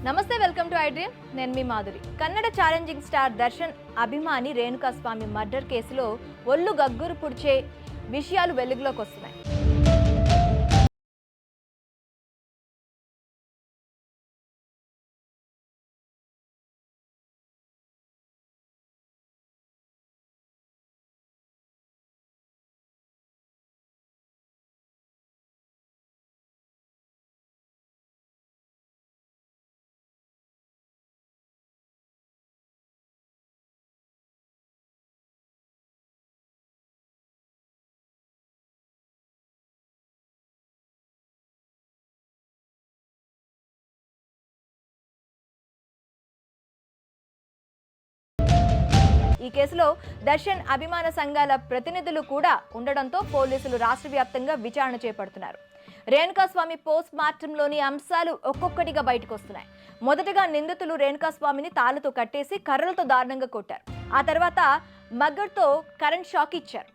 నమస్తే, welcome to I dream. నేను మీ Madhuri. Kannada challenging star Darshan అభిమాని రేణుకా స్వామి మర్డర్ కేసులో ఒళ్ళు గగ్గురు పుడిచే విషయాలు వెలుగులోకి వస్తున్నాయి. ఈ కేసులో దర్శన్ అభిమాన సంఘాల ప్రతినిధులు కూడా ఉండడంతో పోలీసులు రాష్ట్ర వ్యాప్తంగా విచారణ చేపడుతున్నారు. రేణుకాస్వామి పోస్ట్ మార్టంలోని అంశాలు ఒక్కొక్కటిగా బయటకు వస్తున్నాయి. మొదటగా నిందితులు రేణుకాస్వామిని తాళ్లతో కట్టేసి కర్రలతో దారుణంగా కొట్టారు. ఆ తర్వాత మగ్గర్తో కరెంట్ షాక్ ఇచ్చారు.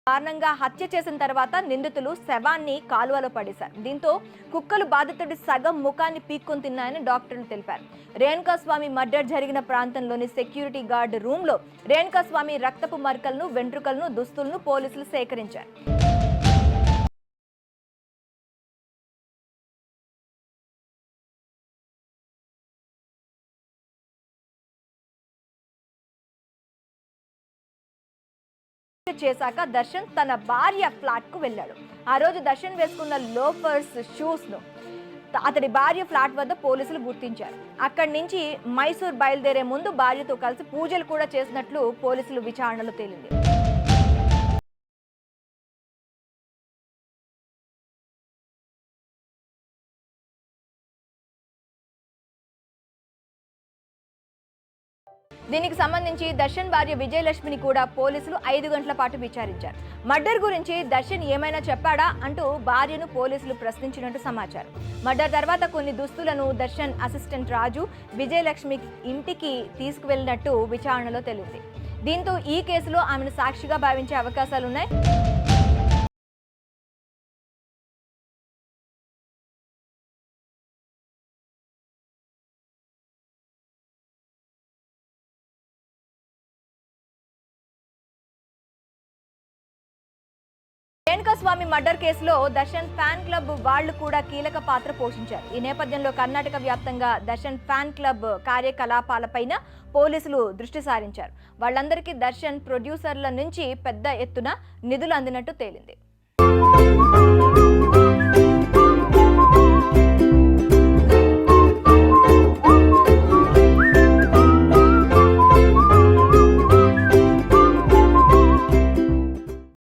కారణంగా హత్య చేసిన తర్వాత నిందితులు శవాన్ని కాలువలో పడేశారు. దీంతో కుక్కలు బాధితుడి సగం ముఖాన్ని పీక్కొని తిన్నాయని డాక్టర్లు తెలిపారు. రేణుకాస్వామి మర్డర్ జరిగిన ప్రాంతంలోని సెక్యూరిటీ గార్డ్ రూమ్ లో రేణుకాస్వామి రక్తపు మరకలను, వెంట్రుకలను, దుస్తులను పోలీసులు సేకరించారు. చేశాక దర్శన్ తన భార్య ఫ్లాట్ కు వెళ్ళాడు. ఆ రోజు దర్శన్ వేసుకున్న లోఫర్స్ షూస్ ను అతడి భార్య ఫ్లాట్ వద్ద పోలీసులు గుర్తించారు. అక్కడి నుంచి మైసూర్ బయలుదేరే ముందు భార్యతో కలిసి పూజలు కూడా చేసినట్లు పోలీసులు విచారణలో తేలింది. దీనికి సంబంధించి దర్శన్ భార్య విజయలక్ష్మిని కూడా పోలీసులు 5 గంటల పాటు విచారించారు. మర్డర్ గురించి దర్శన్ ఏమైనా చెప్పాడా అంటూ భార్యను పోలీసులు ప్రశ్నించినట్టు సమాచారం. మర్డర్ తర్వాత కొన్ని దుస్తులను దర్శన్ అసిస్టెంట్ రాజు విజయలక్ష్మి ఇంటికి తీసుకువెళ్లినట్టు విచారణలో తెలిసింది. దీంతో ఈ కేసులో ఆమెను సాక్షిగా భావించే అవకాశాలున్నాయి. రేణుకాస్వామి మర్డర్ కేసులో దర్శన్ ఫ్యాన్ క్లబ్ వాళ్లు కూడా కీలక పాత్ర పోషించారు. ఈ నేపథ్యంలో కర్ణాటక వ్యాప్తంగా దర్శన్ ఫ్యాన్ క్లబ్ కార్యకలాపాలపైన పోలీసులు దృష్టి సారించారు. వాళ్ళందరికీ దర్శన్ ప్రొడ్యూసర్ల నుంచి పెద్ద ఎత్తున నిధులు అందినట్టు తేలింది.